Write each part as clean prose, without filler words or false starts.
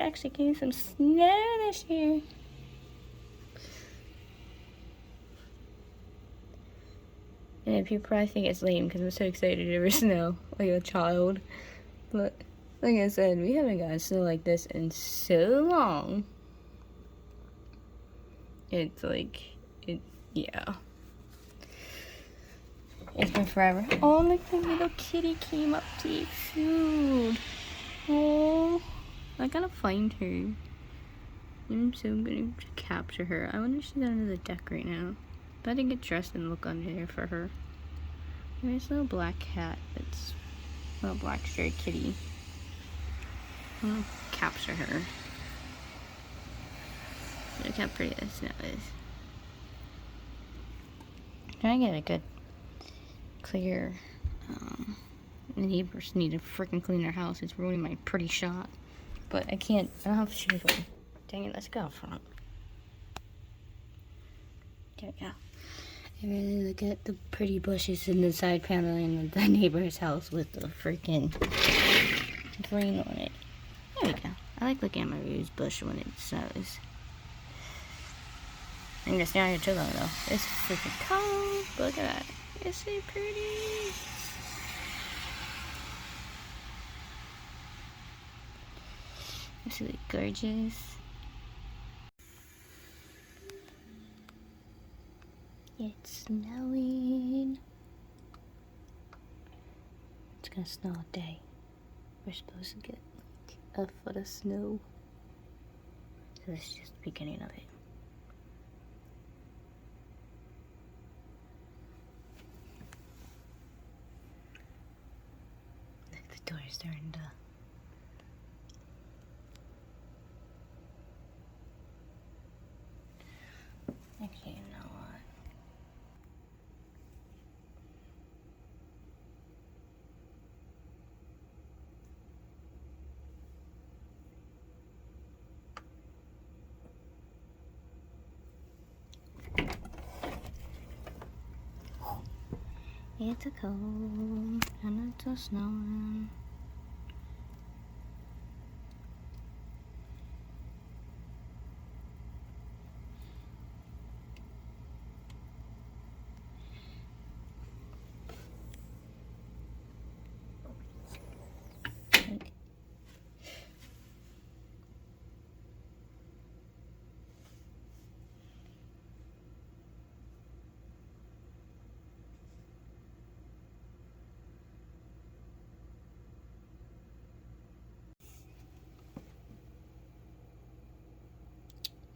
actually getting some snow this year. And people probably think it's lame because I'm so excited over snow, like a child. But like I said, we haven't gotten snow like this in so long. It's like, yeah. It's been forever. Oh, look, the little kitty came up to eat food. Oh, I gotta find her. I'm so gonna capture her. I wonder if she's under the deck right now. Better get dressed and look under there for her. There's a little black cat. It's a little black stray kitty. I'm gonna capture her. Look how pretty this snow is. I'm trying to get a good, clear. The neighbors need to freaking clean their house. It's ruining my pretty shot. But I can't. I don't have shoes on. Dang it, let's go out front. There we go. I really look at the pretty bushes in the side paneling of the neighbor's house with the freaking green on it. There we go. I like looking at my rose bush when it snows. I think it's down here too long though. It's freaking cold. Look at that. It's so pretty. Absolutely gorgeous. It's snowing. It's gonna snow all day. We're supposed to get like a foot of snow. So this is just the beginning of it. Look, the door is starting to. Actually, you know what? It's a cold and it's a snowing.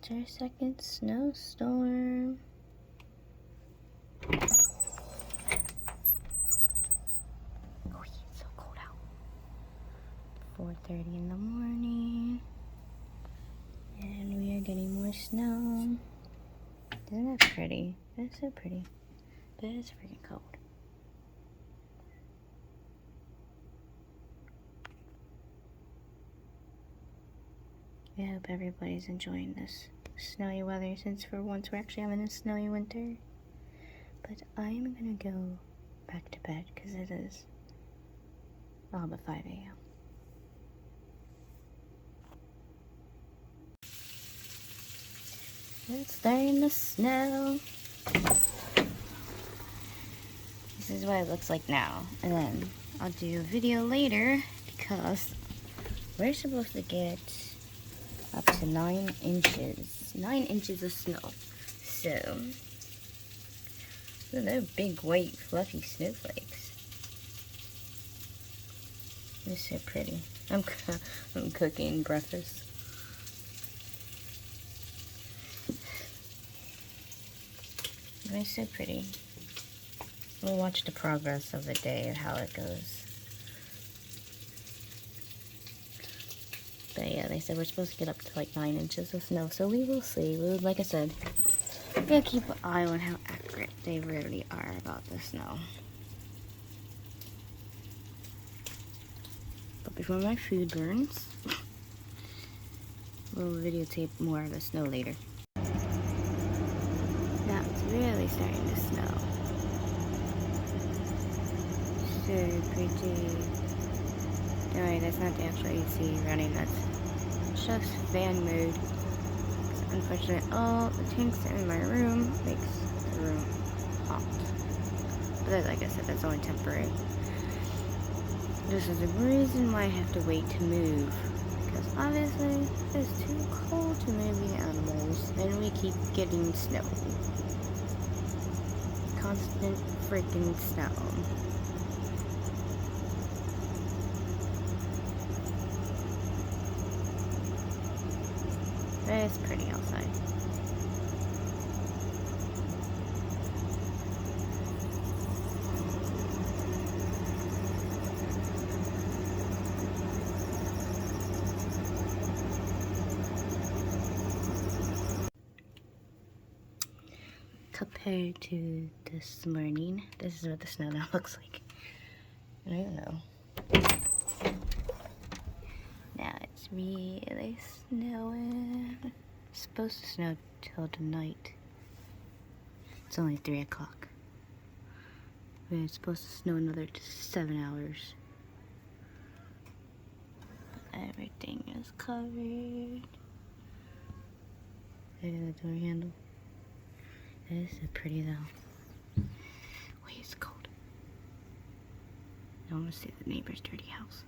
It's our second snowstorm. Oh, it's so cold out. 4:30 in the morning. And we are getting more snow. Isn't that pretty? That's so pretty. But it's freaking cold. I hope everybody's enjoying this snowy weather since for once we're actually having a snowy winter. But I'm gonna go back to bed because it is all but 5 a.m. It's starting to snow. This is what it looks like now. And then I'll do a video later because we're supposed to get up to 9 inches. 9 inches of snow. So, they're big, white, fluffy snowflakes. They're so pretty. I'm cooking breakfast. They're so pretty. We'll watch the progress of the day and how it goes. But yeah, they said we're supposed to get up to like 9 inches of snow, so we will see. Like I said, we gotta keep an eye on how accurate they really are about the snow. But before my food burns, we'll videotape more of the snow later. Now it's really starting to snow. So pretty. Alright, that's not the actual AC running, that's just fan mode. Unfortunately, all the tanks in my room makes the room hot. But like I said, that's only temporary. This is the reason why I have to wait to move. Because obviously, it's too cold to move the animals, and we keep getting snow. Constant freaking snow. It's pretty outside. Compared to this morning, this is what the snow now looks like. I don't know. Now it's really snowing. It's supposed to snow till tonight. It's only 3 o'clock. But it's supposed to snow another 7 hours. But everything is covered. Look at the door handle. This is pretty though. Wait, it's cold. I want to see the neighbor's dirty house.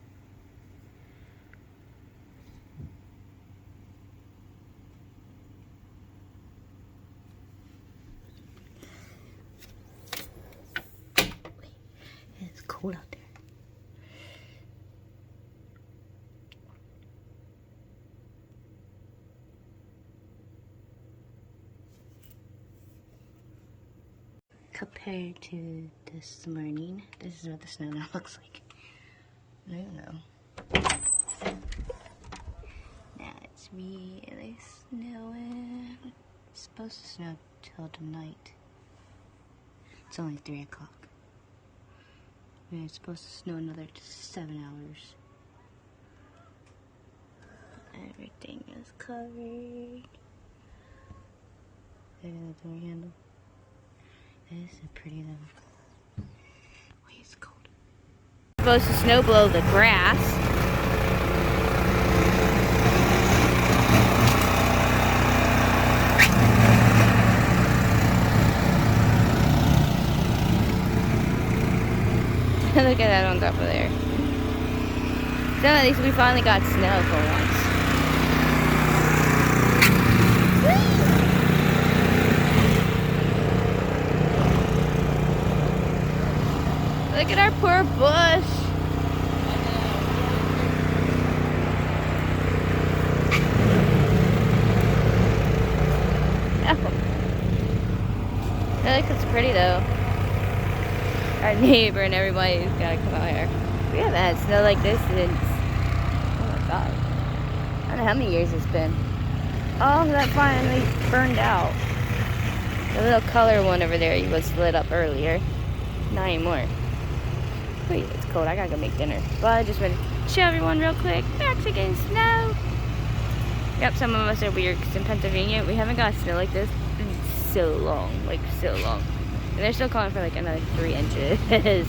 Wait, it's cold out there. Compared to this morning, this is what the snow now looks like. I don't know. Now it's really snowing. It's supposed to snow till tonight. It's only 3 o'clock. And it's supposed to snow another 7 hours. Everything is covered. Look at the door handle. This is pretty though. Wait, it's cold. It's supposed to snow blow the grass. Look at that on top of there. So at least we finally got snow for once. Look at our poor bush. Oh. It looks pretty though. Our neighbor and everybody's gotta come out here. We haven't had snow like this since, oh my god, I don't know how many years it's been. Oh, that finally burned out. The little color one over there was lit up earlier. Not anymore. Wait, it's cold. I gotta go make dinner. But I just want to show everyone real quick. We're actually getting snow. Yep, some of us are weird because in Pennsylvania we haven't got snow like this in so long. Like, so long. And they're still calling for like another 3 inches.